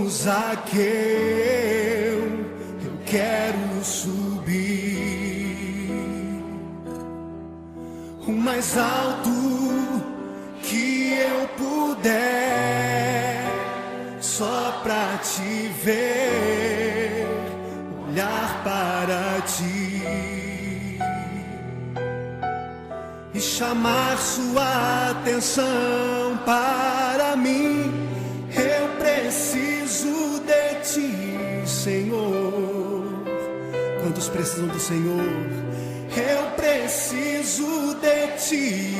Zaqueu, eu quero subir o mais alto que eu puder, só pra te ver, olhar para ti e chamar sua atenção para mim. Eu preciso de ti, Senhor. Quantos precisam do Senhor? Eu preciso de ti,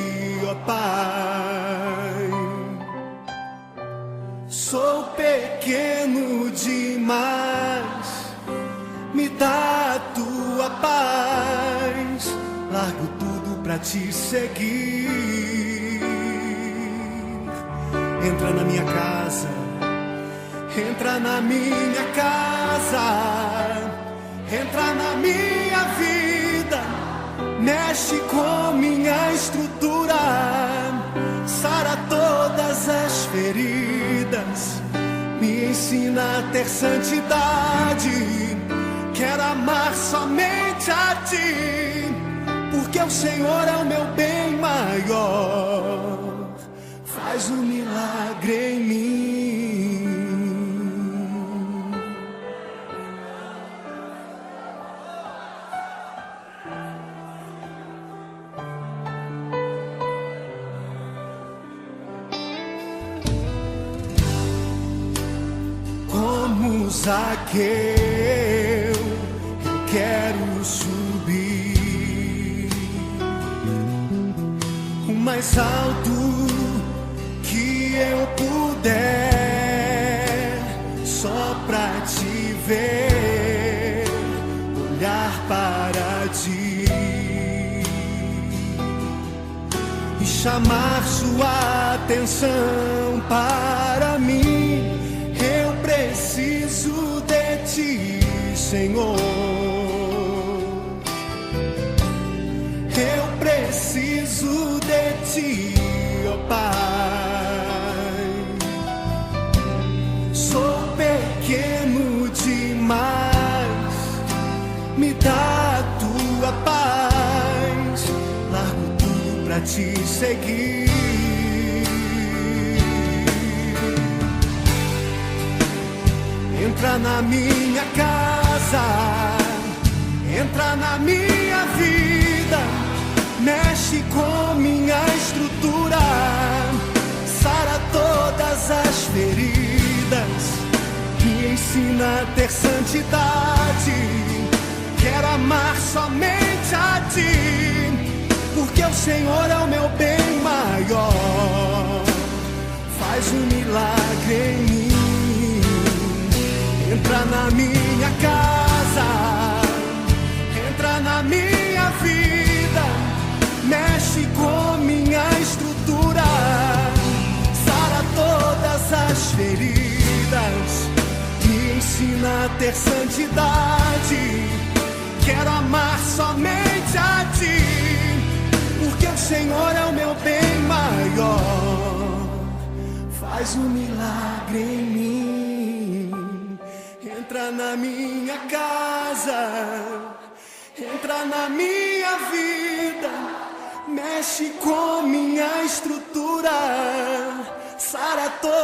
ó Pai. Sou pequeno demais, me dá a tua paz. Largo tudo pra te seguir. Entra na minha casa, entra na minha casa, entra na minha vida, mexe com minha estrutura, sara todas as feridas, me ensina a ter santidade. Quero amar somente a ti, porque o Senhor é o meu bem maior. Faz um milagre em mim. Como Zaqueu, eu quero subir o mais alto que eu puder, só pra te ver, olhar para ti e chamar sua atenção para mim. Eu preciso de ti, Senhor. Eu preciso de ti, ó Pai. Sou pequeno demais, me dá a tua paz. Largo tudo pra te seguir. Entra na minha casa, entra na minha vida, mexe com minha estrutura, sara todas as feridas, me ensina a ter santidade. Quero amar somente a ti, porque o Senhor é o meu bem maior. Faz um milagre em mim. Entra na minha casa, entra na minha vida, mexe com minha estrutura, sara todas as feridas, me ensina a ter santidade. Quero amar somente a ti, porque o Senhor é o meu bem maior. Faz um milagre em mim. Entra na minha casa, entra na minha vida, mexe com minha estrutura, sara toda